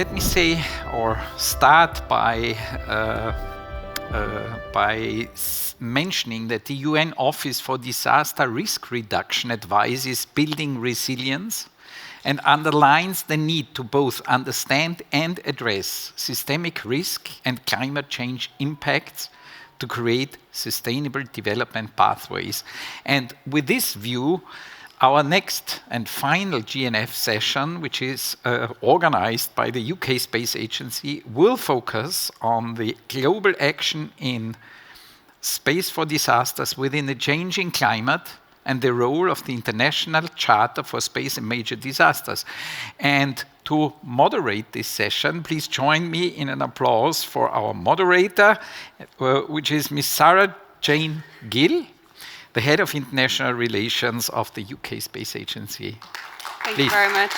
let me say or start by mentioning that the UN Office for Disaster Risk Reduction advises building resilience and underlines the need to both understand and address systemic risk and climate change impacts to create sustainable development pathways. And with this view, our next and final GNF session, which is organized by the UK Space Agency, will focus on the global action in space for disasters within a changing climate and the role of the International Charter for Space and Major Disasters. And to moderate this session, please join me in an applause for our moderator, which is Ms. Sarah Jane Gill, the Head of International Relations of the UK Space Agency. Thank you very much.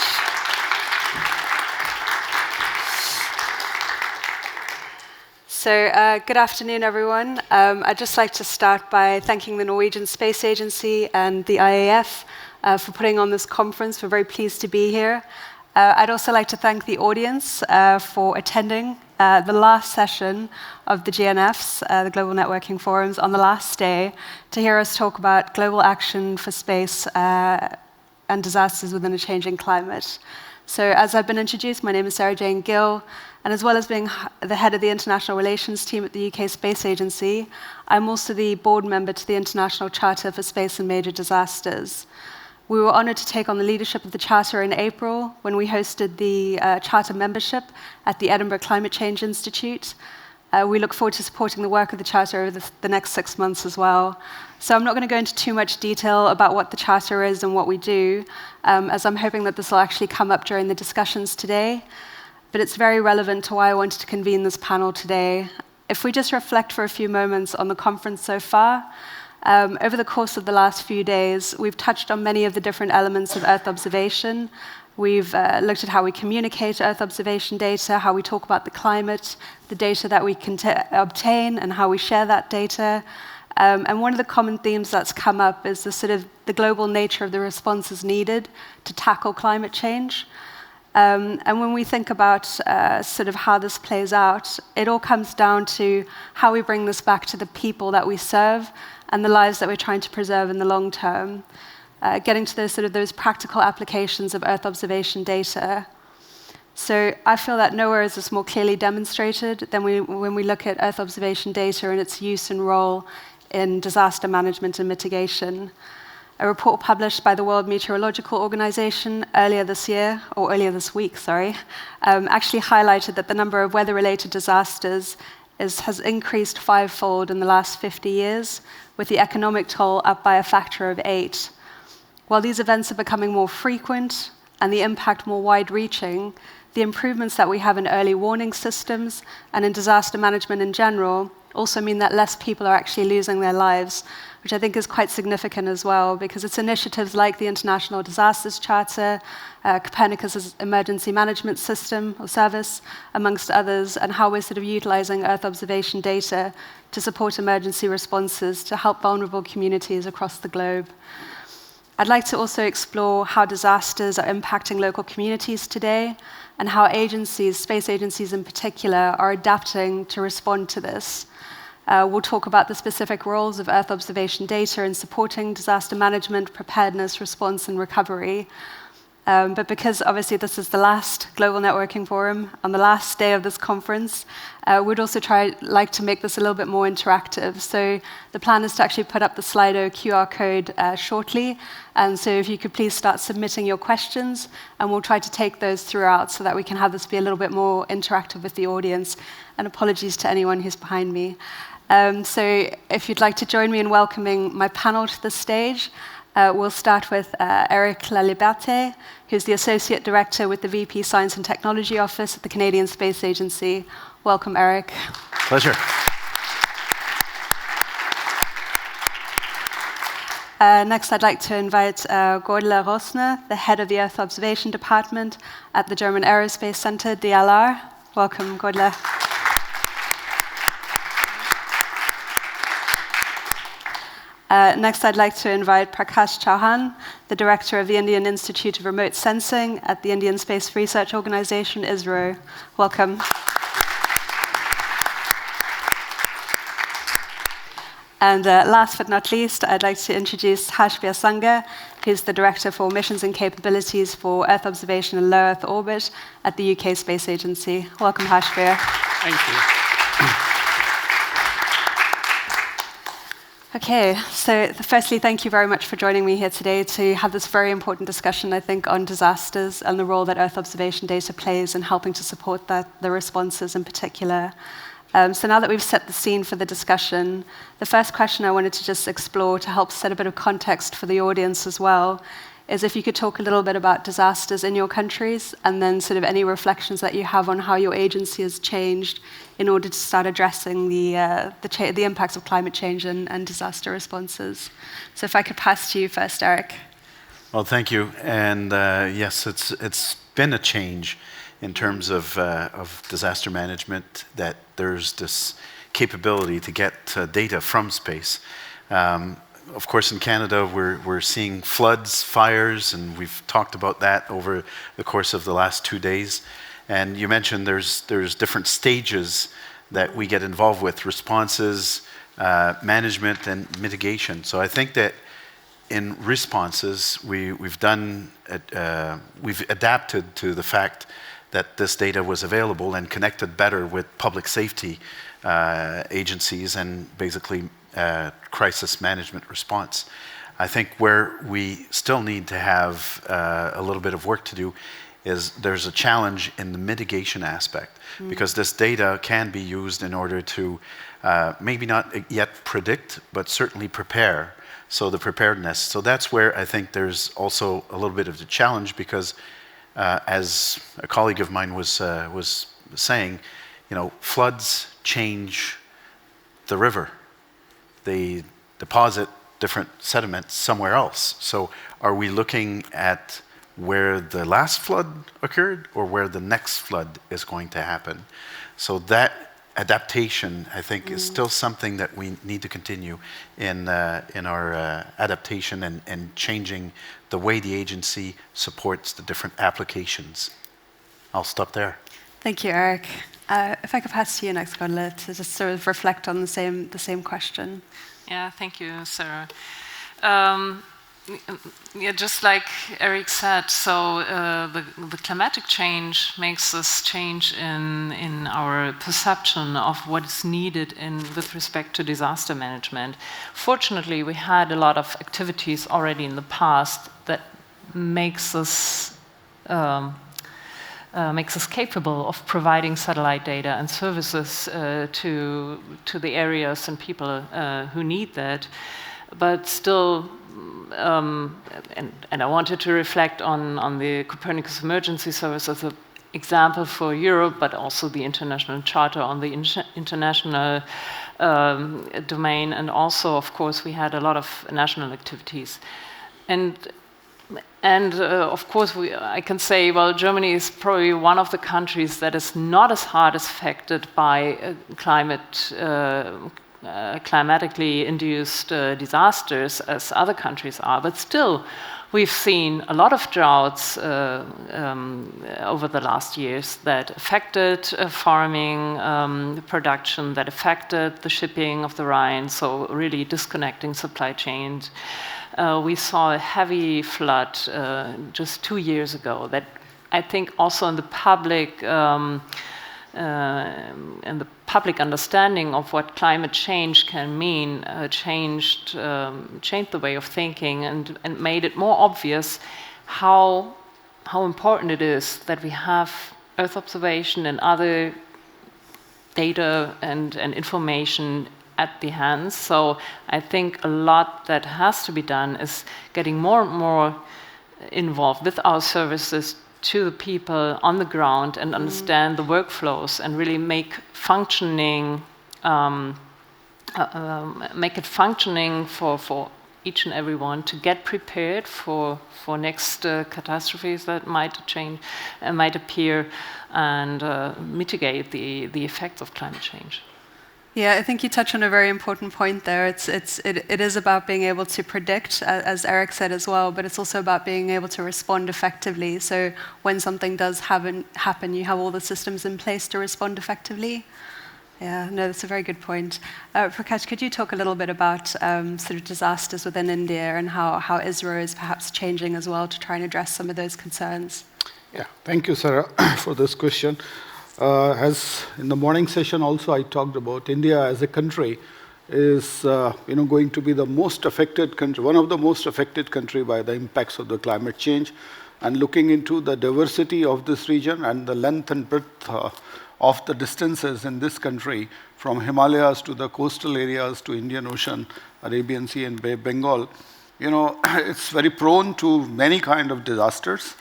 So, good afternoon, everyone. I'd just like to start by thanking the Norwegian Space Agency and the IAF for putting on this conference. We're very pleased to be here. I'd also like to thank the audience for attending the last session of the GNFs, the Global Networking Forums, on the last day to hear us talk about global action for space and disasters within a changing climate. So, as I've been introduced, my name is Sarah Jane Gill, and as well as being the head of the international relations team at the UK Space Agency, I'm also the board member to the International Charter for Space and Major Disasters. We were honored to take on the leadership of the Charter in April when we hosted the Charter membership at the Edinburgh Climate Change Institute. We look forward to supporting the work of the Charter over the next 6 months as well. So I'm not going to go into too much detail about what the Charter is and what we do, as I'm hoping that this will actually come up during the discussions today. But it's very relevant to why I wanted to convene this panel today. If we just reflect for a few moments on the conference so far, over the course of the last few days, we've touched on many of the different elements of Earth observation. We've looked at how we communicate Earth observation data, how we talk about the climate, the data that we can obtain, and how we share that data. And one of the common themes that's come up is the global nature of the responses needed to tackle climate change. And when we think about how this plays out, it all comes down to how we bring this back to the people that we serve and the lives that we're trying to preserve in the long term. Getting to those practical applications of Earth observation data. So I feel that nowhere is this more clearly demonstrated than when we look at Earth observation data and its use and role in disaster management and mitigation. A report published by the World Meteorological Organization earlier this week, actually highlighted that the number of weather-related disasters has increased 5-fold in the last 50 years, with the economic toll up by a factor of 8. While these events are becoming more frequent and the impact more wide-reaching, the improvements that we have in early warning systems and in disaster management in general also mean that less people are actually losing their lives, which I think is quite significant as well, because it's initiatives like the International Disasters Charter, Copernicus' emergency management system or service, amongst others, and how we're utilizing Earth observation data to support emergency responses to help vulnerable communities across the globe. I'd like to also explore how disasters are impacting local communities today and how agencies, space agencies in particular, are adapting to respond to this. We'll talk about the specific roles of Earth observation data in supporting disaster management, preparedness, response, and recovery. But because obviously this is the last Global Networking Forum, on the last day of this conference, we'd also like to make this a little bit more interactive. So the plan is to actually put up the Slido QR code shortly. And so if you could please start submitting your questions, and we'll try to take those throughout so that we can have this be a little bit more interactive with the audience. And apologies to anyone who's behind me. So if you'd like to join me in welcoming my panel to the stage, we'll start with Eric LALIBERTÉ, who's the Associate Director with the VP Science and Technology Office at the Canadian Space Agency. Welcome, Eric. Pleasure. Next, I'd like to invite Gordela Rosner, the Head of the Earth Observation Department at the German Aerospace Center, DLR. Welcome, Gordela. Next, I'd like to invite Prakash CHAUHAN, the director of the Indian Institute of Remote Sensing at the Indian Space Research Organization, ISRO. Welcome. And last but not least, I'd like to introduce Hashbir Sangha, who's the Director for Missions and Capabilities for Earth Observation and Low Earth Orbit at the UK Space Agency. Welcome, Hashbir. Thank you. Okay, so firstly, thank you very much for joining me here today to have this very important discussion, I think, on disasters and the role that Earth observation data plays in helping to support the responses in particular. So now that we've set the scene for the discussion, the first question I wanted to just explore to help set a bit of context for the audience as well is if you could talk a little bit about disasters in your countries and then sort of any reflections that you have on how your agency has changed in order to start addressing the impacts of climate change and disaster responses. So if I could pass to you first, Eric. Well, thank you. And yes, it's been a change in terms of disaster management, that there's this capability to get data from space. Of course, in Canada, we're seeing floods, fires, and we've talked about that over the course of the last 2 days. And you mentioned there's different stages that we get involved with: responses, management, and mitigation. So I think that in responses, we've adapted to the fact that this data was available and connected better with public safety agencies and basically crisis management response. I think where we still need to have a little bit of work to do is there's a challenge in the mitigation aspect, because this data can be used in order to maybe not yet predict, but certainly prepare. So the preparedness. So that's where I think there's also a little bit of the challenge, because as a colleague of mine was saying, floods change the river. They deposit different sediments somewhere else. So are we looking at where the last flood occurred or where the next flood is going to happen? So that adaptation, I think, is still something that we need to continue in our adaptation and changing the way the agency supports the different applications. I'll stop there. Thank you, Eric. If I could pass to you next, Gunilla, to just sort of reflect on the same question. Yeah, thank you, Sarah. Yeah, just like Eric said, so the climatic change makes us change in our perception of what is needed with respect to disaster management. Fortunately, we had a lot of activities already in the past that makes us capable of providing satellite data and services to the areas and people who need that. But still, and I wanted to reflect on the Copernicus Emergency Service as an example for Europe, but also the International Charter on the international domain. And also, of course, we had a lot of national activities. And of course, I can say, well, Germany is probably one of the countries that is not as hard affected by climatically induced disasters as other countries are, but still we've seen a lot of droughts over the last years that affected farming production, that affected the shipping of the Rhine, so really disconnecting supply chains. We saw a heavy flood just 2 years ago that I think also in the public and the public understanding of what climate change can mean changed the way of thinking and made it more obvious how important it is that we have Earth observation and other data and information at the hands. So I think a lot that has to be done is getting more and more involved with our services to the people on the ground and understand the workflows and really make it functioning for each and every one to get prepared for next catastrophes that might appear and mitigate the effects of climate change. Yeah, I think you touch on a very important point there. It is about being able to predict, as Eric said as well, but it's also about being able to respond effectively. So when something does happen, you have all the systems in place to respond effectively. Yeah, no, that's a very good point. Prakash, could you talk a little bit about sort of disasters within India and how ISRO is perhaps changing as well to try and address some of those concerns? Yeah, thank you, Sarah, for this question. As in the morning session also I talked about, India as a country is going to be the most affected country, one of the most affected country by the impacts of the climate change. And looking into the diversity of this region and the length and breadth of the distances in this country, from Himalayas to the coastal areas to Indian Ocean, Arabian Sea and Bay of Bengal, it's very prone to many kind of disasters.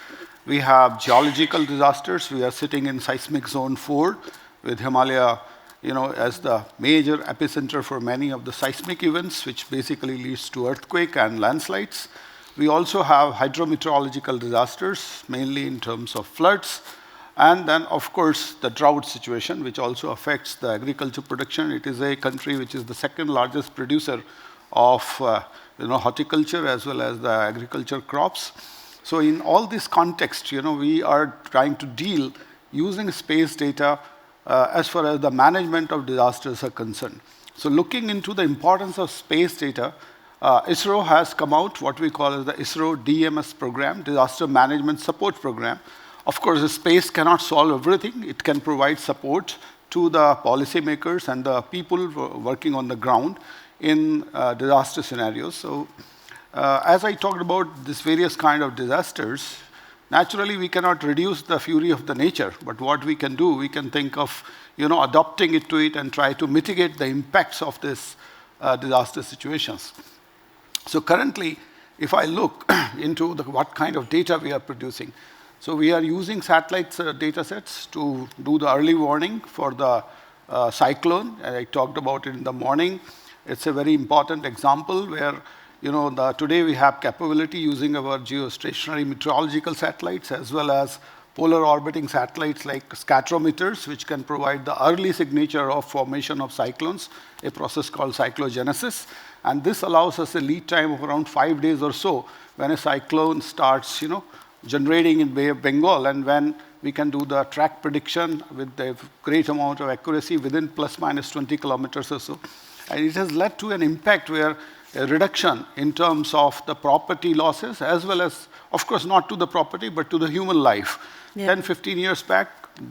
We have geological disasters. We are sitting in seismic zone 4 with Himalaya, as the major epicenter for many of the seismic events, which basically leads to earthquake and landslides. We also have hydrometeorological disasters, mainly in terms of floods. And then, of course, the drought situation, which also affects the agriculture production. It is a country which is the second largest producer of horticulture as well as the agriculture crops. So in all this context, we are trying to deal using space data as far as the management of disasters are concerned. So looking into the importance of space data, ISRO has come out what we call as the ISRO DMS program, Disaster Management Support Program. Of course, the space cannot solve everything. It can provide support to the policymakers and the people working on the ground in disaster scenarios. So as I talked about these various kind of disasters, naturally we cannot reduce the fury of the nature, but what we can do, we can think of adapting it to it and try to mitigate the impacts of this disaster situations. So currently, if I look into what kind of data we are producing, so we are using satellite data sets to do the early warning for the cyclone. I talked about it in the morning. It's a very important example where today we have capability using our geostationary meteorological satellites as well as polar orbiting satellites like scatterometers, which can provide the early signature of formation of cyclones, a process called cyclogenesis. And this allows us a lead time of around 5 days or so when a cyclone starts, generating in Bay of Bengal, and when we can do the track prediction with a great amount of accuracy within plus minus 20 kilometers or so. And it has led to an impact where a reduction in terms of the property losses, as well as, of course, not to the property, but to the human life. Yeah. 10, 15 years back,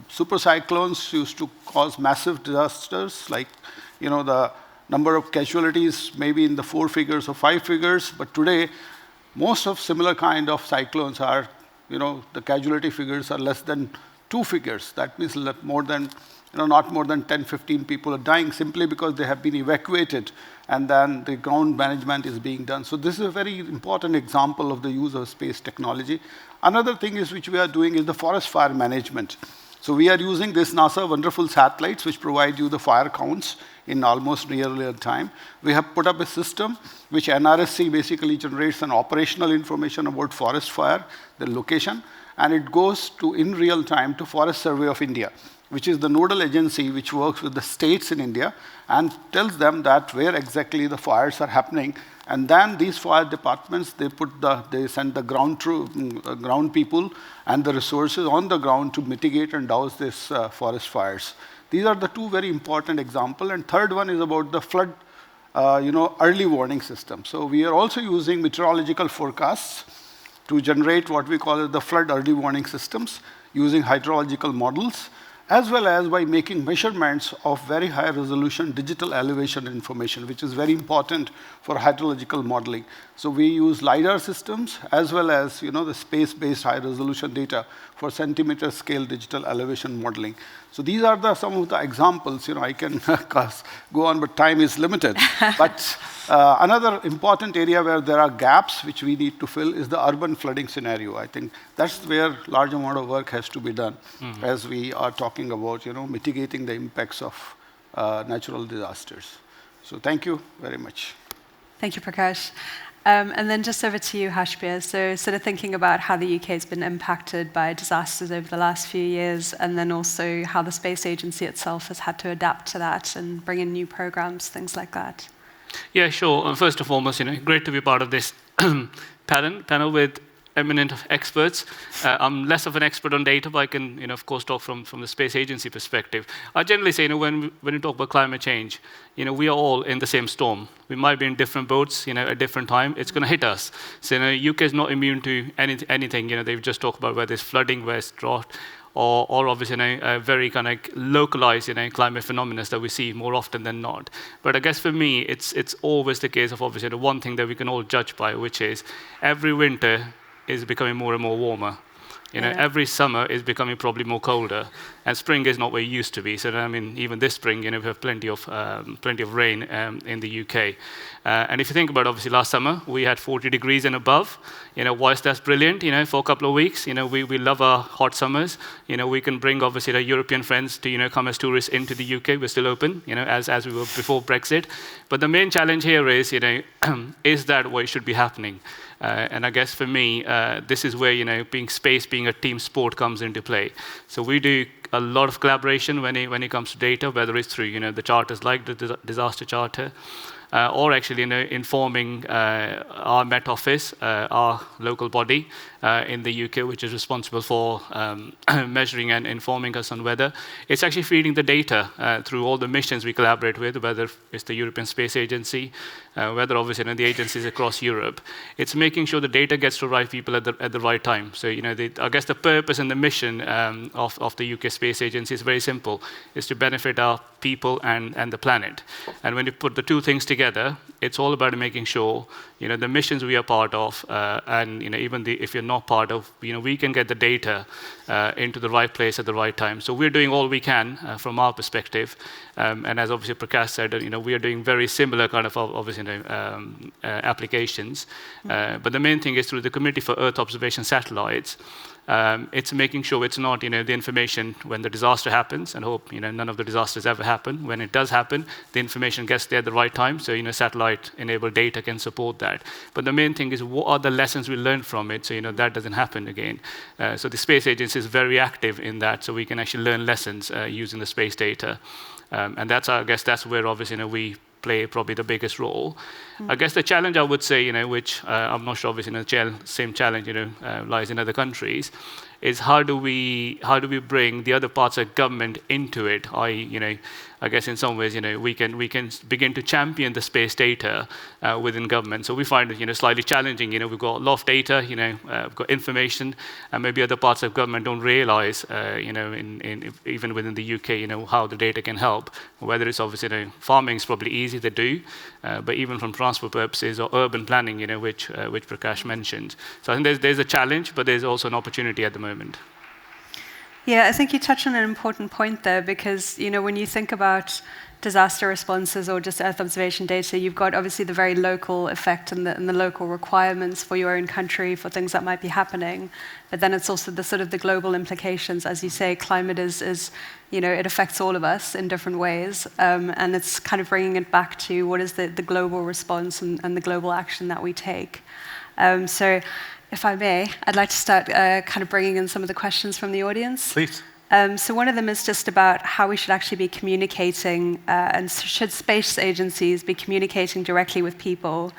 super cyclones used to cause massive disasters, like, the number of casualties maybe in the 4 figures or 5 figures. But today, most of similar kind of cyclones are, the casualty figures are less than 2 figures. That means more than, not more than 10, 15 people are dying simply because they have been evacuated and then the ground management is being done. So this is a very important example of the use of space technology. Another thing which we are doing is the forest fire management. So we are using this NASA wonderful satellites which provide you the fire counts in almost real time. We have put up a system which NRSC basically generates an operational information about forest fire, the location, and it goes to in real time to Forest Survey of India, which is the nodal agency which works with the states in India and tells them that where exactly the fires are happening. And then these fire departments, they send the ground people and the resources on the ground to mitigate and douse these forest fires. These are the 2 very important examples. And third one is about the flood, early warning system. So we are also using meteorological forecasts to generate what we call the flood early warning systems using hydrological models, as well as by making measurements of very high resolution digital elevation information, which is very important for hydrological modeling. So we use LiDAR systems as well as the space-based high resolution data for centimeter scale digital elevation modeling. So these are some of the examples. I can go on, but time is limited. But another important area where there are gaps which we need to fill is the urban flooding scenario. I think that's where large amount of work has to be done as we are talking about mitigating the impacts of natural disasters. So thank you very much. Thank you, Prakash. And then just over to you, Hashbir. So sort of thinking about how the UK has been impacted by disasters over the last few years, and then also how the Space Agency itself has had to adapt to that and bring in new programs, things like that. Yeah, sure. First and foremost, great to be part of this panel with eminent experts. I'm less of an expert on data, but I can, of course, talk from the Space Agency perspective. I generally say, when you talk about climate change, we are all in the same storm. We might be in different boats, at different time. It's going to hit us. So, UK is not immune to anything. They've just talked about whether it's flooding, whether it's drought, or obviously, very kind of localized, climate phenomena that we see more often than not. But I guess for me, it's always the case of obviously the one thing that we can all judge by, which is every winter is becoming more and more warmer. Every summer is becoming probably more colder, and spring is not where it used to be. So even this spring, we have plenty of rain in the UK. And if you think about, obviously, last summer we had 40 degrees and above. Whilst that's brilliant, for a couple of weeks, we love our hot summers. We can bring obviously the European friends to come as tourists into the UK. We're still open, as we were before Brexit. But the main challenge here is, is that what should be happening? And I guess for me, this is where being a team sport comes into play. So we do a lot of collaboration when it comes to data, whether it's through the charters like the disaster charter, or actually informing our Met Office, our local body in the UK, which is responsible for measuring and informing us on weather. It's actually feeding the data through all the missions we collaborate with, whether it's the European Space Agency, whether obviously the agencies across Europe. It's making sure the data gets to the right people at the right time. So I guess the purpose and the mission of the UK Space Agency is very simple: is to benefit our people and the planet. And when you put the two things together, it's all about making sure the missions we are part of, and even if you're not part of, we can get the data into the right place at the right time. So we're doing all we can from our perspective, and as obviously Prakash said, we are doing very similar kind of obviously applications. But the main thing is through the Committee for Earth Observation Satellites. It's making sure it's not the information when the disaster happens, and hope none of the disasters ever happen. When it does happen, the information gets there at the right time, so satellite-enabled data can support that. But the main thing is, what are the lessons we learned from it, so that doesn't happen again. So the Space Agency is very active in that, so we can actually learn lessons using the space data. And I guess that's where obviously we play probably the biggest role. I guess the challenge I would say, which I'm not sure obviously the same challenge lies in other countries, is how do we bring the other parts of government into it? I guess in some ways, we can begin to champion the space data within government. So we find it, slightly challenging. We've got a lot of data, we've got information, and maybe other parts of government don't realize, even within the UK, how the data can help. Whether it's obviously, farming is probably easy to do, but even from transport purposes or urban planning, which Prakash mentioned. So I think there's a challenge, but there's also an opportunity at the moment. Yeah, I think you touched on an important point there, because when you think about disaster responses or just Earth observation data, you've got obviously the very local effect and the local requirements for your own country for things that might be happening. But then it's also the global implications, as you say. Climate is it affects all of us in different ways, and it's kind of bringing it back to what is the global response and the global action that we take. So, if I may, I'd like to start kind of bringing in some of the questions from the audience. Please. So one of them is just about how we should actually be communicating, and should space agencies be communicating directly with people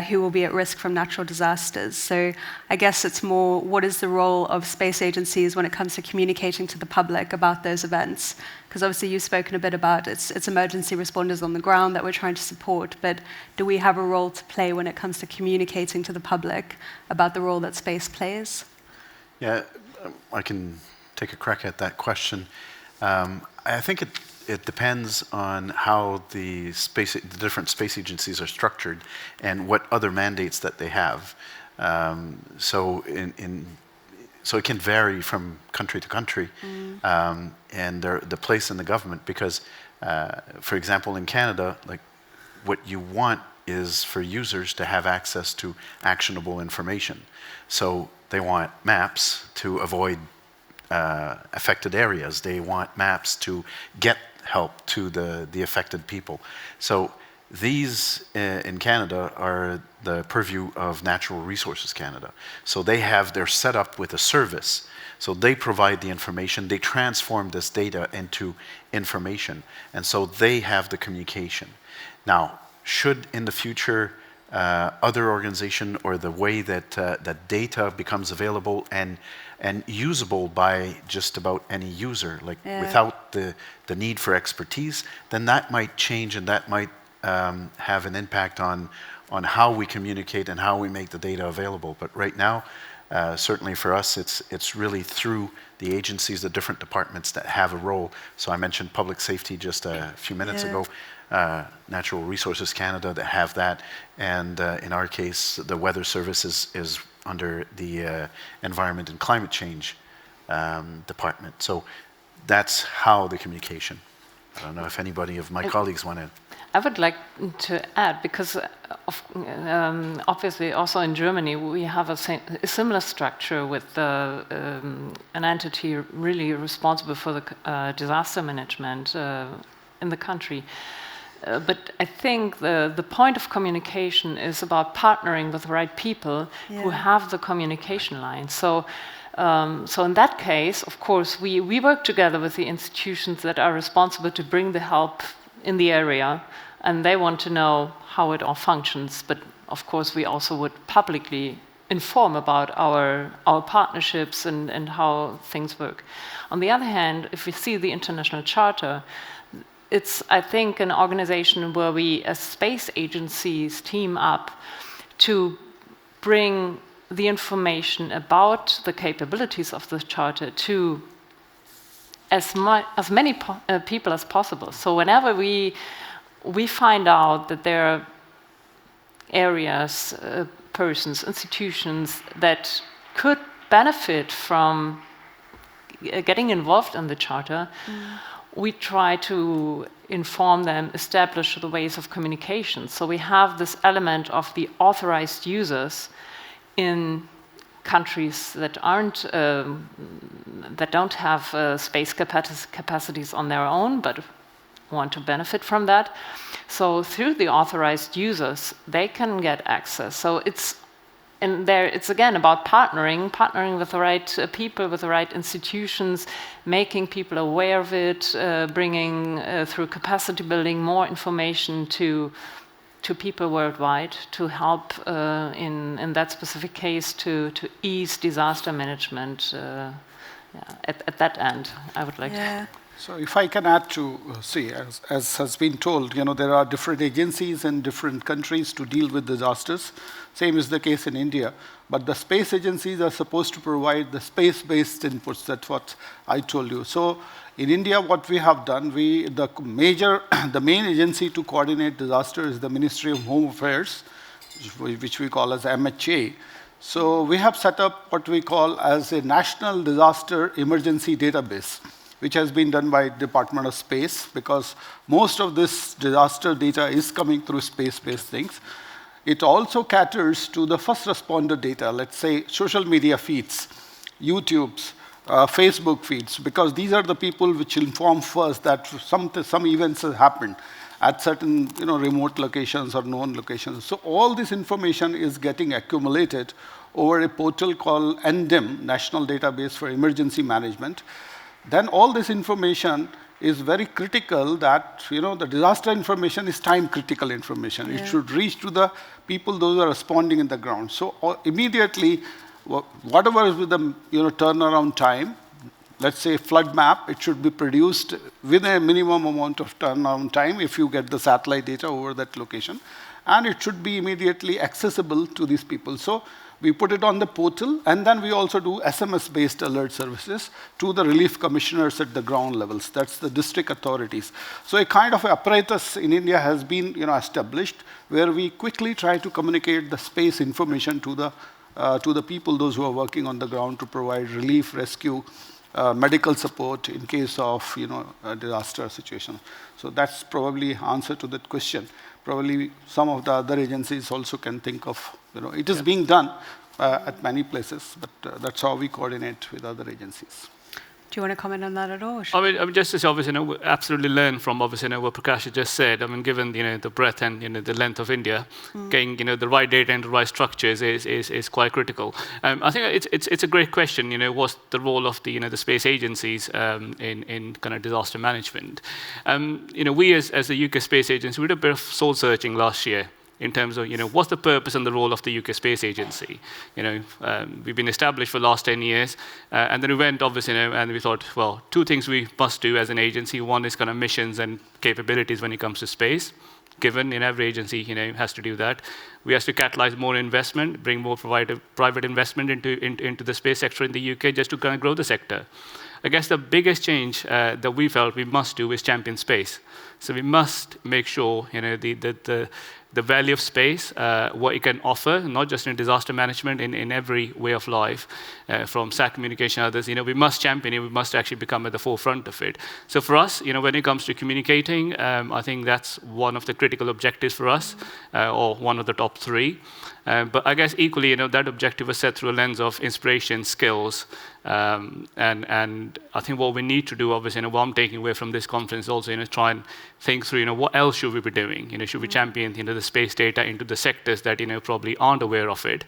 who will be at risk from natural disasters. So I guess it's more, what is the role of space agencies when it comes to communicating to the public about those events? Because obviously you've spoken a bit about it's emergency responders on the ground that we're trying to support, but do we have a role to play when it comes to communicating to the public about the role that space plays? Yeah, I can take a crack at that question. I think it depends on how the different space agencies are structured and what other mandates that they have. So it can vary from country to country, and the place in the government. Because, for example, in Canada, like what you want is for users to have access to actionable information. So they want maps to avoid affected areas. They want maps to get help to the affected people. So These in Canada are the purview of Natural Resources Canada. So they're set up with a service. So they provide the information, they transform this data into information, and so they have the communication. Now, should in the future other organization or the way that that data becomes available and usable by just about any user, like without the need for expertise, then that might change and that might have an impact on how we communicate and how we make the data available. But right now, certainly for us, it's really through the agencies, the different departments that have a role. So I mentioned public safety just a few minutes ago, Natural Resources Canada that have that, and in our case, the Weather Service is under the Environment and Climate Change department. So that's how the communication. I don't know if anybody of my colleagues want to. I would like to add, because obviously also in Germany we have a similar structure with an entity really responsible for the disaster management in the country. But I think the point of communication is about partnering with the right people who have the communication line. So in that case, of course, we work together with the institutions that are responsible to bring the help in the area, and they want to know how it all functions. But of course, we also would publicly inform about our partnerships and how things work. On the other hand, if we see the International Charter, it's, I think, an organization where we as space agencies team up to bring the information about the capabilities of the Charter to as many people as possible. So whenever we find out that there are areas, persons, institutions that could benefit from getting involved in the Charter, we try to inform them, establish the ways of communication. So we have this element of the authorized users in countries that don't have space capacities on their own, but want to benefit from that. So through the authorized users, they can get access. So it's again about partnering with the right people, with the right institutions, making people aware of it, bringing through capacity building more information to people worldwide to help in that specific case to ease disaster management at that end. I would like to. So if I can add to, as has been told, there are different agencies in different countries to deal with disasters. Same is the case in India. But the space agencies are supposed to provide the space-based inputs. That's what I told you. So in India, what we have done, the main agency to coordinate disaster is the Ministry of Home Affairs, which we call as MHA. So we have set up what we call as a National Disaster Emergency Database, which has been done by Department of Space, because most of this disaster data is coming through space-based things. It also caters to the first responder data, let's say social media feeds, YouTube's, Facebook feeds, because these are the people which inform first that some events have happened at certain remote locations or known locations. So all this information is getting accumulated over a portal called NDIM, National Database for Emergency Management. Then all this information is very critical that, the disaster information is time-critical information. It should reach to the people, those who are responding in the ground. So immediately, whatever is with the turnaround time, let's say flood map, it should be produced with a minimum amount of turnaround time if you get the satellite data over that location. And it should be immediately accessible to these people. So we put it on the portal, and then we also do SMS-based alert services to the relief commissioners at the ground levels. That's the district authorities. So a kind of apparatus in India has been established where we quickly try to communicate the space information to the people, those who are working on the ground, to provide relief, rescue, medical support in case of a disaster situation. So that's probably answer to that question. Probably some of the other agencies also can think of, it is being done at many places, but that's how we coordinate with other agencies. Do you want to comment on that at all? I mean, just to say, obviously, we absolutely learn from obviously what Prakash just said. I mean, given the breadth and the length of India, getting the right data and the right structures is quite critical. I think it's a great question. What's the role of the space agencies in kind of disaster management? We as the UK Space Agency, we did a bit of soul searching last year in terms of what's the purpose and the role of the UK Space Agency. We've been established for the last 10 years, and then we went obviously, and we thought, well, two things we must do as an agency. One is kind of missions and capabilities when it comes to space. Given every agency has to do that. We have to catalyze more investment, bring more private investment into the space sector in the UK just to kind of grow the sector. I guess the biggest change that we felt we must do is champion space. So we must make sure the value of space, what it can offer, not just in disaster management, in every way of life, from sat communication and others. We must champion it. We must actually become at the forefront of it. So for us, when it comes to communicating, I think that's one of the critical objectives for us, or one of the top 3. But I guess equally, that objective was set through a lens of inspiration, skills, and I think what we need to do, obviously, what I'm taking away from this conference also, try and think through, what else should we be doing? Should we champion, the space data into the sectors that, probably aren't aware of it?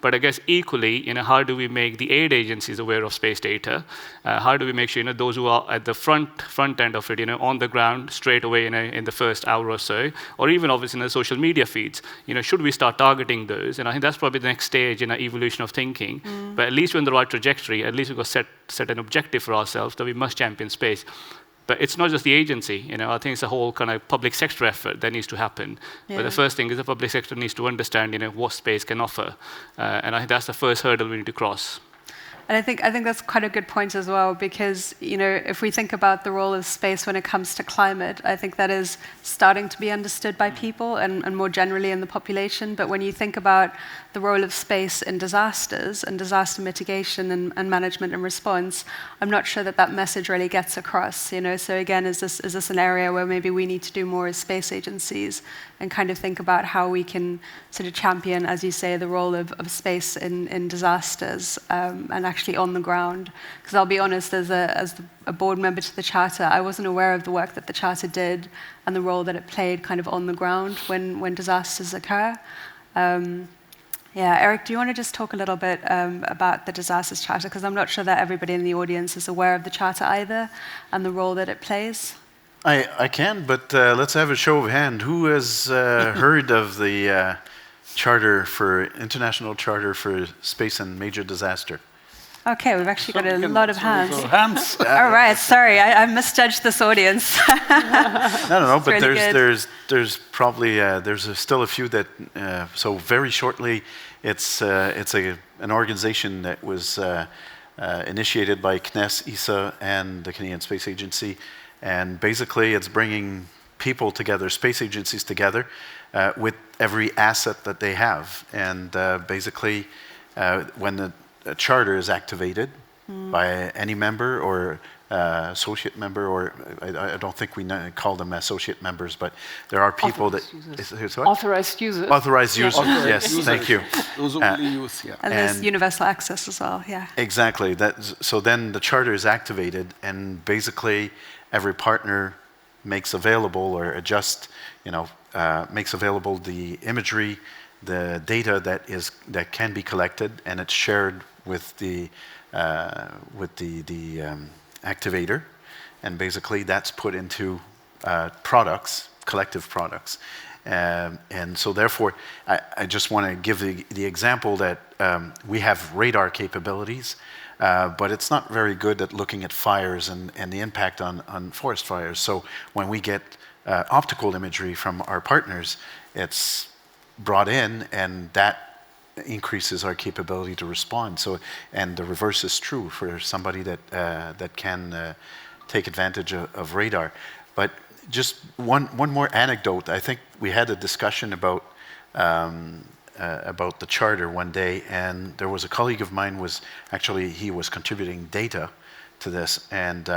But I guess equally, how do we make the aid agencies aware of space data? How do we make sure, those who are at the front end of it, on the ground straight away, in the first hour or so, or even obviously in the social media feeds, should we start targeting those? And I think that's probably the next stage in our evolution of thinking. But at least we're in the right trajectory. At least we've got set an objective for ourselves that we must champion space. But it's not just the agency, I think it's a whole kind of public sector effort that needs to happen. Yeah. But the first thing is the public sector needs to understand, what space can offer. And I think that's the first hurdle we need to cross. And I think that's quite a good point as well, because if we think about the role of space when it comes to climate, I think that is starting to be understood by people and more generally in the population. But when you think about the role of space in disasters and disaster mitigation and management and response, I'm not sure that message really gets across. So again, is this an area where maybe we need to do more as space agencies and kind of think about how we can sort of champion, as you say, the role of space in disasters and actually on the ground? Because I'll be honest, as a board member to the Charter, I wasn't aware of the work that the Charter did and the role that it played kind of on the ground when disasters occur. Yeah, Eric, do you want to just talk a little bit about the Disasters Charter? Because I'm not sure that everybody in the audience is aware of the Charter either and the role that it plays. I can, but let's have a show of hand. Who has heard of the International Charter for Space and Major Disaster? Okay, we've actually got a lot of hands. All right, sorry, I misjudged this audience. No, but really there's probably there's still a few that. So very shortly, it's an organization that was initiated by CNES, ESA, and the Canadian Space Agency, and basically it's bringing people together, space agencies together, with every asset that they have, and basically when the charter is activated by any member or associate member, or I don't think we call them associate members, but there are people authorized users. Authorized users, yes, thank you. Those who only use, yeah. And there's universal access as well, yeah. Exactly. So then the charter is activated, and basically every partner makes available or makes available the imagery, the data that can be collected, and it's shared with the activator, and basically that's put into products, collective products, and so therefore I just want to give the example that we have radar capabilities, but it's not very good at looking at fires and the impact on forest fires. So when we get optical imagery from our partners, it's brought in, and that increases our capability to respond. So, and the reverse is true for somebody that can take advantage of radar. But just one more anecdote. I think we had a discussion about the charter one day, and there was a colleague of mine he was contributing data to this, and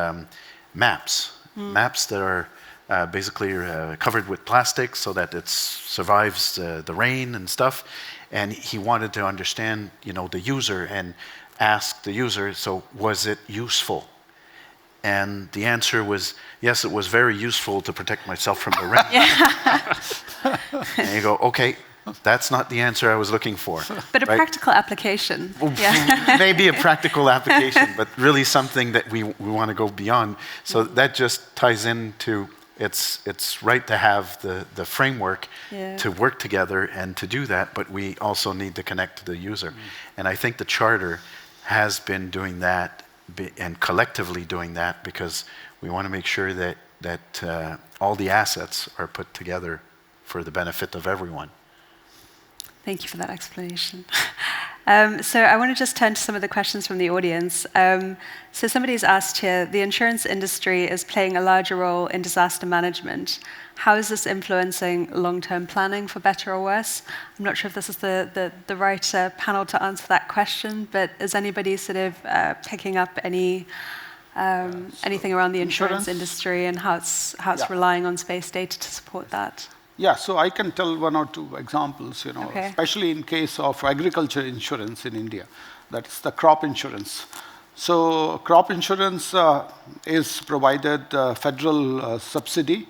maps that are basically covered with plastic so that it survives the rain and stuff. And he wanted to understand, the user, and ask the user, so was it useful? And the answer was, yes, it was very useful to protect myself from the rain. And you go, okay, that's not the answer I was looking for. But a right? practical application. Maybe a practical application, but really something that we want to go beyond. So that just ties into, it's right to have the framework to work together and to do that, but we also need to connect to the user. And I think the Charter has been doing that and collectively doing that, because we want to make sure that all the assets are put together for the benefit of everyone. Thank you for that explanation. So I want to just turn to some of the questions from the audience. So somebody's asked here, the insurance industry is playing a larger role in disaster management. How is this influencing long-term planning for better or worse? I'm not sure if this is the right panel to answer that question, but is anybody sort of picking up anything around the insurance industry and how it's relying on space data to support that? Yeah, so I can tell one or two examples, especially in case of agriculture insurance in India. That's the crop insurance. So crop insurance is provided federal subsidy,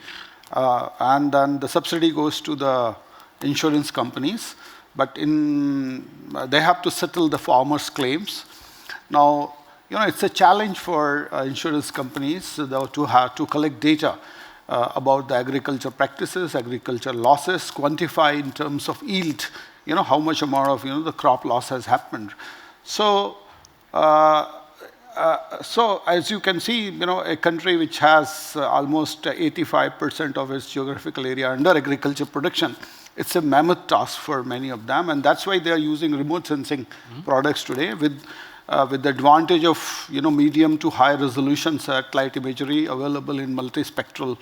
and then the subsidy goes to the insurance companies, but they have to settle the farmers' claims. Now, it's a challenge for insurance companies to collect data about the agriculture practices, agriculture losses, quantify in terms of yield, how much amount of the crop loss has happened. So, as you can see, a country which has almost 85% of its geographical area under agriculture production, it's a mammoth task for many of them, and that's why they are using remote sensing products today with the advantage of medium to high resolution satellite imagery available in multispectral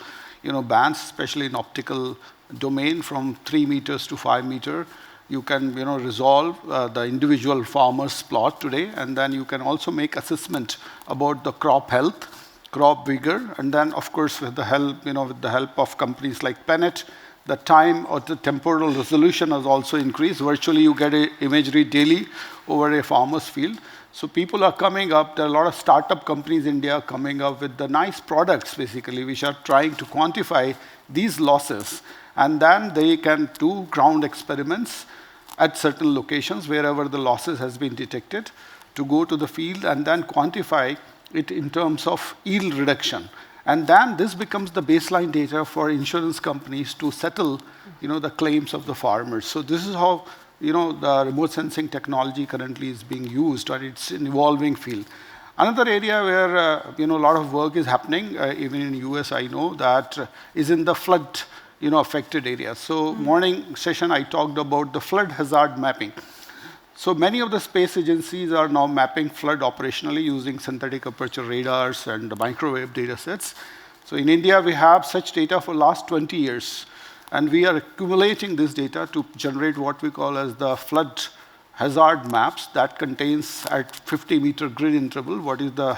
bands, especially in optical domain from 3 meters to 5 meters. You can resolve the individual farmer's plot today, and then you can also make assessment about the crop health, crop vigor, and then of course with the help of companies like Pennet, the time or the temporal resolution has also increased. Virtually you get imagery daily over a farmer's field. So people are coming up, there are a lot of startup companies in India coming up with the nice products basically, which are trying to quantify these losses. And then they can do ground experiments at certain locations wherever the losses has been detected to go to the field and then quantify it in terms of yield reduction. And then this becomes the baseline data for insurance companies to settle the claims of the farmers. So this is how the remote sensing technology currently is being used, or it's an evolving field. Another area where a lot of work is happening, even in US, I know that is in the flood affected areas. So morning session I talked about the flood hazard mapping. So many of the space agencies are now mapping flood operationally using synthetic aperture radars and microwave data sets. So in India we have such data for last 20 years. And we are accumulating this data to generate what we call as the flood hazard maps that contains at 50-meter grid interval what is the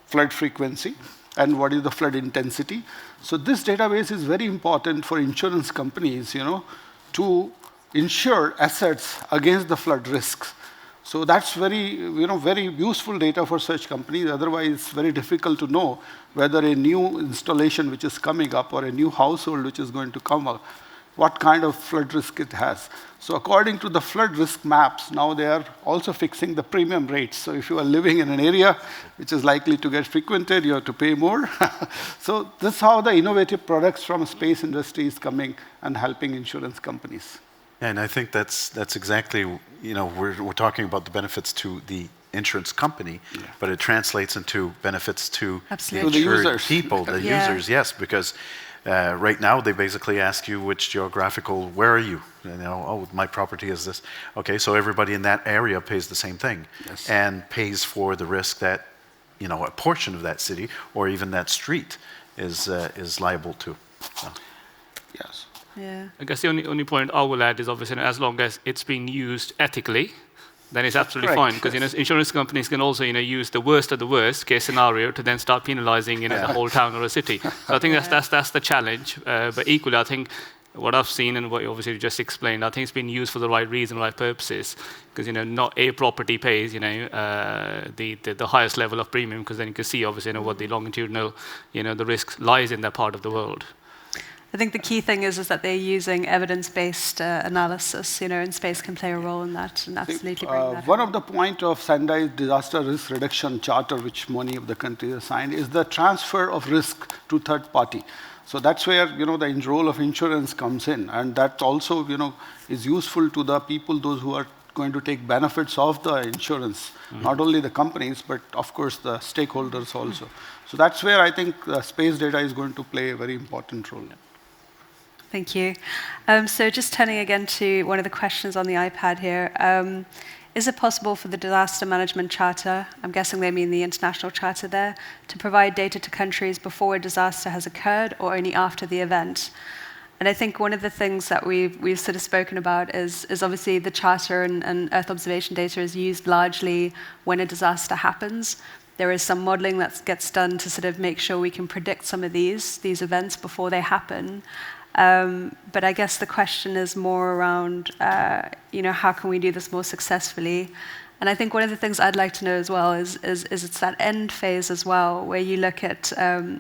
flood frequency and what is the flood intensity. So this database is very important for insurance companies, to insure assets against the flood risks. So that's very useful data for such companies. Otherwise, it's very difficult to know whether a new installation which is coming up or a new household which is going to come up, what kind of flood risk it has. So according to the flood risk maps, now they are also fixing the premium rates. So if you are living in an area which is likely to get frequented, you have to pay more. So this is how the innovative products from space industry is coming and helping insurance companies. Yeah, and I think that's exactly, we're talking about the benefits to the insurance company, but it translates into benefits to the insured people, the users, yes, because right now they basically ask you which geographical, where are you? Oh, my property is this. Okay, so everybody in that area pays the same thing and pays for the risk that, a portion of that city or even that street is liable to. So. Yes. Yeah. I guess the only point I will add is obviously as long as it's being used ethically, then it's absolutely fine. Because insurance companies can also use the worst of the worst case scenario to then start penalizing the whole town or a city. So I think that's the challenge. But equally, I think what I've seen and what you obviously just explained, I think it's been used for the right reason, right purposes, because not a property pays the highest level of premium, because then you can see obviously what the longitudinal the risk lies in that part of the world. I think the key thing is that they're using evidence-based analysis, and space can play a role in that, and absolutely bring that. One of the points of Sendai's disaster risk reduction charter, which many of the countries have signed, is the transfer of risk to third party. So that's where the role of insurance comes in, and that also is useful to the people, those who are going to take benefits of the insurance, not only the companies, but of course the stakeholders also. So that's where I think space data is going to play a very important role. Thank you. So just turning again to one of the questions on the iPad here. Is it possible for the Disaster Management Charter, I'm guessing they mean the International Charter there, to provide data to countries before a disaster has occurred or only after the event? And I think one of the things that we've sort of spoken about is obviously the Charter and Earth observation data is used largely when a disaster happens. There is some modeling that gets done to sort of make sure we can predict some of these events before they happen. But I guess the question is more around, how can we do this more successfully? And I think one of the things I'd like to know as well is it's that end phase as well, where you look at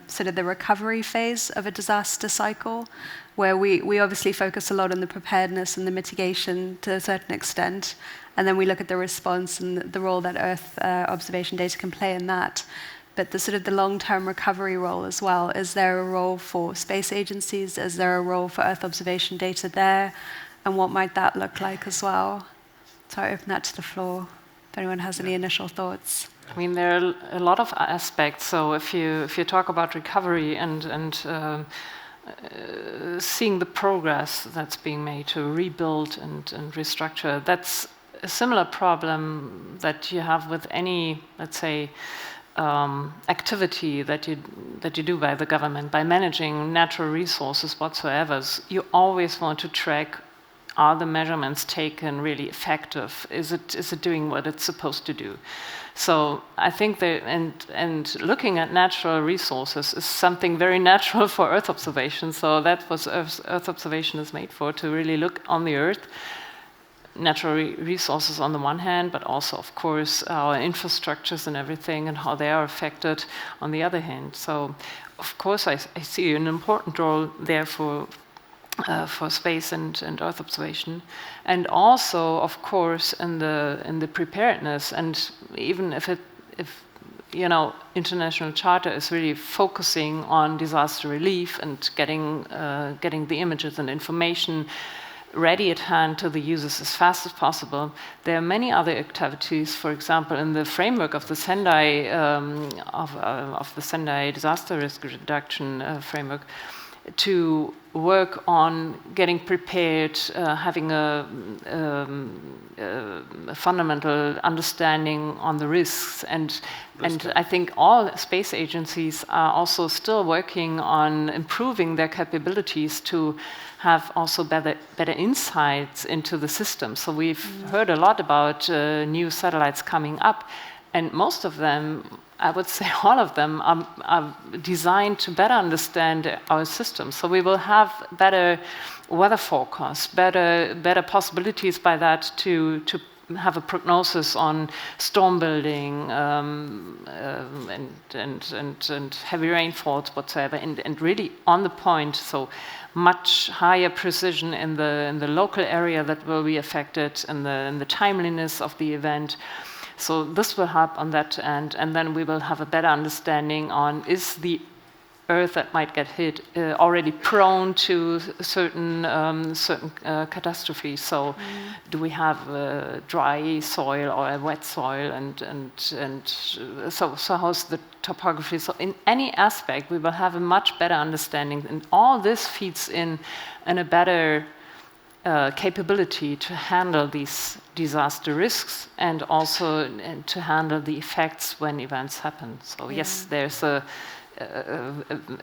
sort of the recovery phase of a disaster cycle, where we obviously focus a lot on the preparedness and the mitigation to a certain extent, and then we look at the response and the role that Earth observation data can play in that. But the sort of the long-term recovery role as well. Is there a role for space agencies? Is there a role for Earth observation data there? And what might that look like as well? So I open that to the floor, if anyone has any initial thoughts. I mean, there are a lot of aspects. So if you talk about recovery and seeing the progress that's being made to rebuild and restructure, that's a similar problem that you have with any, let's say, activity that you do by the government, by managing natural resources whatsoever. You always want to track, are the measurements taken really effective? Is it doing what it's supposed to do? So I think that, and looking at natural resources is something very natural for Earth observation. So that's what Earth observation is made for, to really look on the Earth, natural resources on the one hand, but also, of course, our infrastructures and everything and how they are affected on the other hand. So, of course, I see an important role there for space and Earth observation, and also, of course, in the preparedness. And even if International Charter is really focusing on disaster relief and getting the images and information ready at hand to the users as fast as possible. There are many other activities, for example, in the framework of the Sendai of the Sendai disaster risk reduction framework, to work on getting prepared, having a fundamental understanding on the risks, and I think all space agencies are also still working on improving their capabilities to have also better insights into the system. So we've heard a lot about new satellites coming up, and most of them, I would say all of them, are designed to better understand our system. So we will have better weather forecasts, better possibilities by that to have a prognosis on storm building and heavy rainfalls whatsoever, and really on the point. So much higher precision in the local area that will be affected, and the timeliness of the event. So this will help on that end, and then we will have a better understanding on, is the Earth that might get hit already prone to certain catastrophes. So do we have a dry soil or a wet soil, and so how's the topography? So in any aspect we will have a much better understanding, and all this feeds in a better capability to handle these disaster risks, and also to handle the effects when events happen. So yes, there's a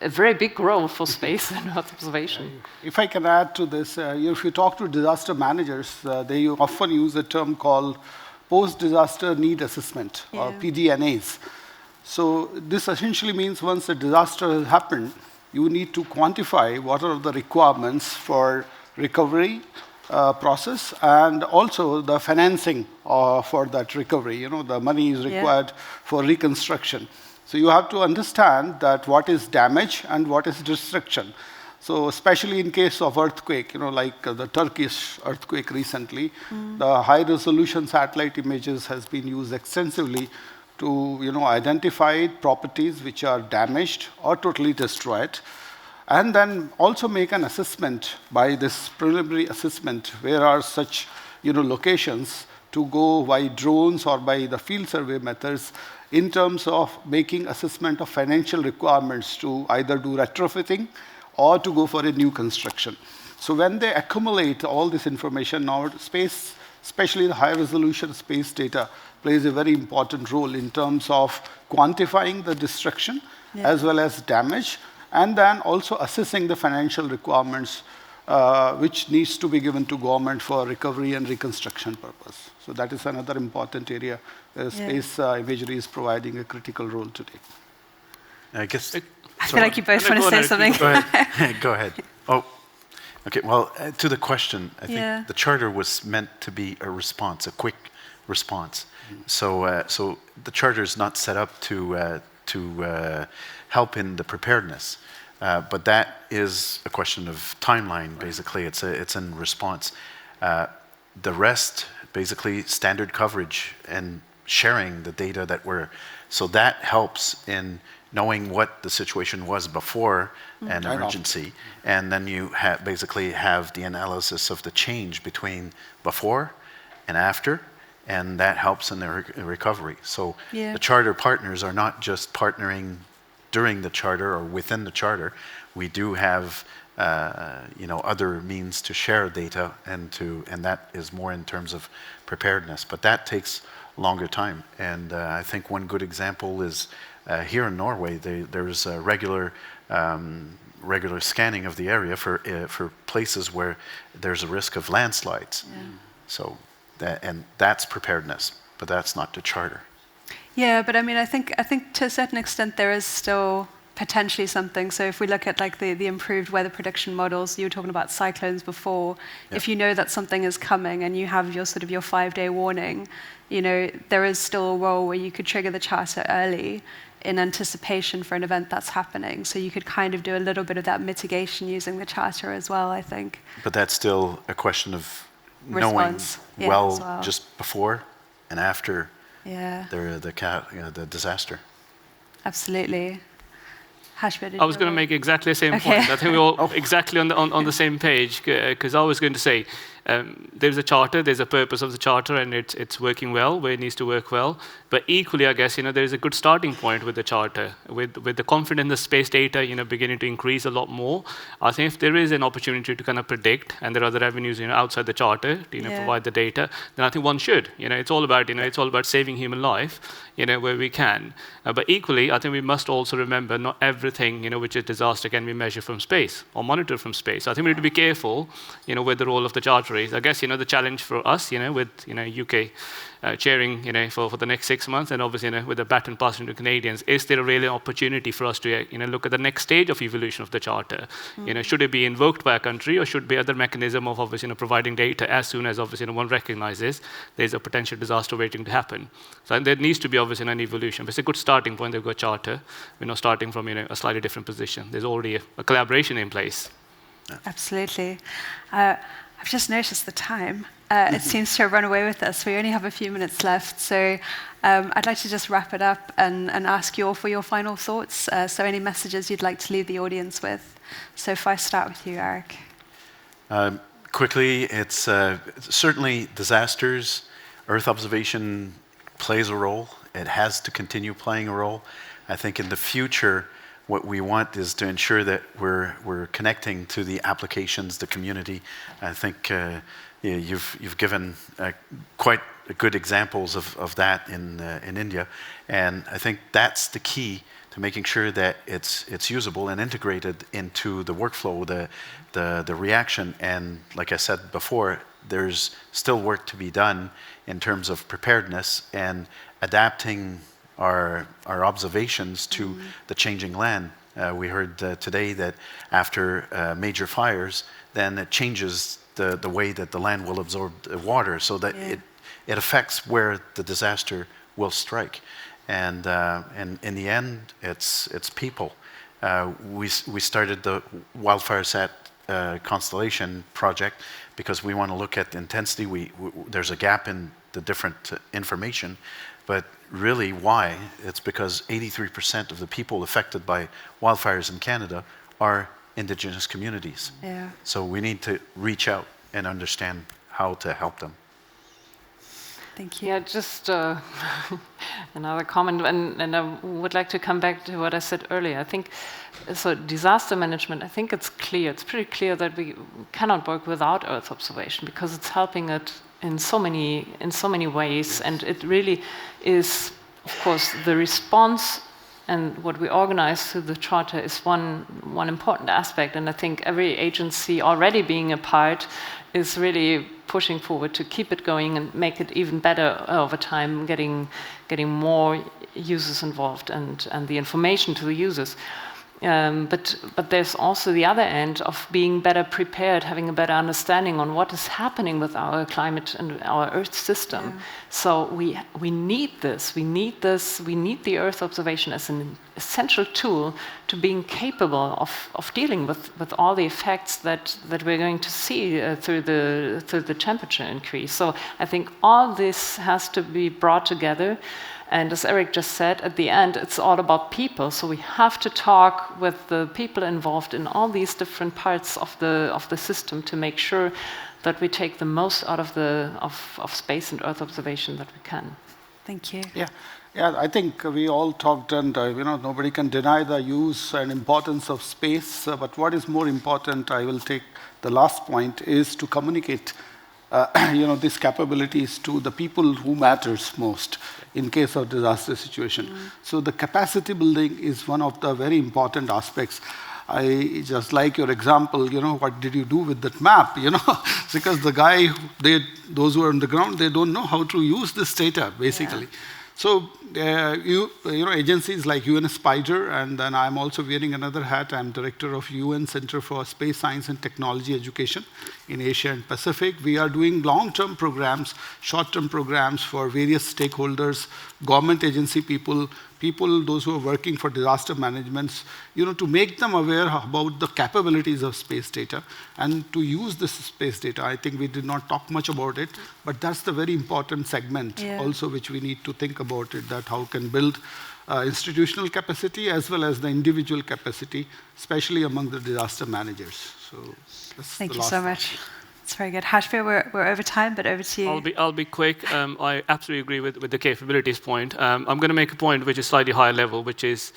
very big role for space and Earth observation. If I can add to this, if you talk to disaster managers, they often use a term called post-disaster need assessment, or PDNAs. So this essentially means once a disaster has happened, you need to quantify what are the requirements for recovery process and also the financing for that recovery. You know, the money is required for reconstruction. So you have to understand that what is damage and what is destruction. So especially in case of earthquake, you know, like the Turkish earthquake recently, the high-resolution satellite images has been used extensively to, you know, identify properties which are damaged or totally destroyed, and then also make an assessment by this preliminary assessment where are such, you know, locations to go by drones or by the field survey methods in terms of making assessment of financial requirements to either do retrofitting or to go for a new construction. So when they accumulate all this information, now space, especially the high-resolution space data, plays a very important role in terms of quantifying the destruction as well as damage, and then also assessing the financial requirements which needs to be given to government for recovery and reconstruction purpose. So that is another important area where space imagery is providing a critical role today. I guess... I feel like you both want to say something. Go ahead. Go ahead. Oh, okay. Well, to the question, I think the charter was meant to be a response, a quick response. So, so the charter is not set up to help in the preparedness, but that is a question of timeline. Basically, it's in response. The rest, basically, standard coverage and sharing the data that so that helps in knowing what the situation was before an emergency, and then you basically have the analysis of the change between before and after, and that helps in the recovery. So the charter partners are not just partnering during the charter or within the charter. We do have you know, other means to share data, and that is more in terms of preparedness, but that takes longer time. And I think one good example is here in Norway, there's a regular scanning of the area for places where there's a risk of landslides. So that's preparedness, but that's not the charter. Yeah, but I mean, I think to a certain extent there is still potentially something. So if we look at like the improved weather prediction models, you were talking about cyclones before. If you know that something is coming and you have your sort of your 5-day warning, you know, there is still a role where you could trigger the charter early in anticipation for an event that's happening. So you could kind of do a little bit of that mitigation using the charter as well, I think. But that's still a question of Response. knowing well just before and after the disaster. Absolutely. I was going to make exactly the same point. I think we're all exactly on the same page, because I was going to say there's a charter, there's a purpose of the charter, and it's working well where it needs to work well. But equally, I guess, you know, there's a good starting point with the charter, with the confidence in the space data, you know, beginning to increase a lot more. I think if there is an opportunity to kind of predict, and there are other avenues, you know, outside the charter to, you know, provide the data, then I think one should. You know, it's all about, you know, it's all about saving human life, you know, where we can. But equally, I think we must also remember not everything, you know, which is disaster can be measured from space or monitored from space. I think we need to be careful, you know, where the role of the charter is. I guess, you know, the challenge for us, you know, with, you know, UK chairing, you know, for the next 6 months, and obviously, you know, with the baton passing to Canadians, is there a really opportunity for us to, you know, look at the next stage of evolution of the charter? You know, should it be invoked by a country, or should be other mechanism of obviously, you know, providing data as soon as obviously, you know, one recognizes there's a potential disaster waiting to happen? So there needs to be obviously an evolution. But it's a good starting point. They've got charter. We're not starting from, you know, a slightly different position. There's already a collaboration in place. Absolutely. I've just noticed the time. It seems to have run away with us. We only have a few minutes left. So I'd like to just wrap it up and ask you all for your final thoughts. So any messages you'd like to leave the audience with. So if I start with you, Eric. Quickly, it's certainly disasters. Earth observation plays a role. It has to continue playing a role. I think in the future, what we want is to ensure that we're connecting to the applications, the community. I think you've given quite good examples of that in India, and I think that's the key to making sure that it's usable and integrated into the workflow, the reaction. And like I said before, there's still work to be done in terms of preparedness and adapting our observations to the changing land. We heard today that after major fires, then it changes the way that the land will absorb the water, so that it affects where the disaster will strike. And in the end, it's people. We started the WildfireSat constellation project because we want to look at the intensity. There's a gap in the different information, but really why? It's because 83% of the people affected by wildfires in Canada are Indigenous communities. Yeah. So we need to reach out and understand how to help them. Thank you. Yeah, just another comment, and I would like to come back to what I said earlier. I think, so disaster management, I think it's pretty clear that we cannot work without Earth observation, because it's helping it in so many ways, and it really is, of course, the response and what we organize through the Charter is one important aspect, and I think every agency already being a part is really pushing forward to keep it going and make it even better over time, getting more users involved and the information to the users. But there's also the other end of being better prepared, having a better understanding on what is happening with our climate and our Earth system. Yeah. So we need this. We need the Earth observation as an essential tool to being capable of dealing with all the effects that we're going to see through the temperature increase. So I think all this has to be brought together. And as Eric just said, at the end, it's all about people. So we have to talk with the people involved in all these different parts of the system to make sure that we take the most out of space and Earth observation that we can. Thank you. Yeah, I think we all talked, and nobody can deny the use and importance of space. But what is more important, I will take the last point, is to communicate these capabilities to the people who matters most in case of disaster situation. So the capacity building is one of the very important aspects. I just like your example, what did you do with that map, because the guy, those who are on the ground, they don't know how to use this data, basically. Yeah. So, agencies like UN Spider, and then I'm also wearing another hat. I'm director of UN Center for Space Science and Technology Education in Asia and Pacific. We are doing long-term programs, short-term programs for various stakeholders, government agency people, those who are working for disaster management, to make them aware about the capabilities of space data and to use this space data. I think we did not talk much about it, but that's the very important segment also which we need to think about it, that how can build institutional capacity as well as the individual capacity, especially among the disaster managers. So that's Thank you so much. It's very good. Hashbir, we're over time, but over to you. I'll be quick. I absolutely agree with the capabilities point. I'm going to make a point which is slightly higher level, which is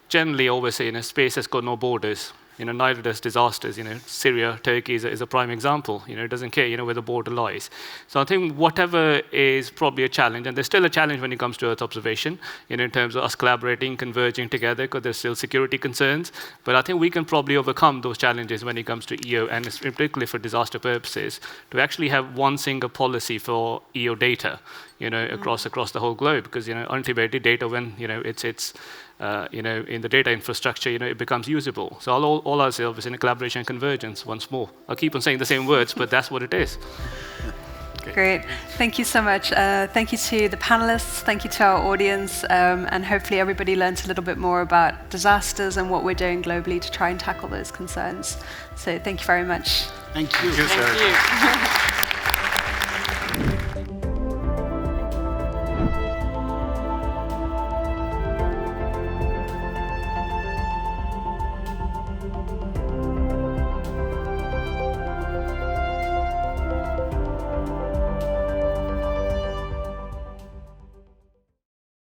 generally always say, space has got no borders. Neither does disasters. Syria, Turkey is a prime example. It doesn't care, where the border lies. So I think whatever is probably a challenge, and there's still a challenge when it comes to Earth observation, in terms of us collaborating, converging together, because there's still security concerns. But I think we can probably overcome those challenges when it comes to EO, and particularly for disaster purposes, to actually have one single policy for EO data, across the whole globe, because antibiotic data, when it's in the data infrastructure, it becomes usable. So all ourselves is in a collaboration and convergence once more. I'll keep on saying the same words, but that's what it is. Okay. Great. Thank you so much. Thank you to the panelists. Thank you to our audience. And hopefully everybody learns a little bit more about disasters and what we're doing globally to try and tackle those concerns. So thank you very much. Thank you. Thank you.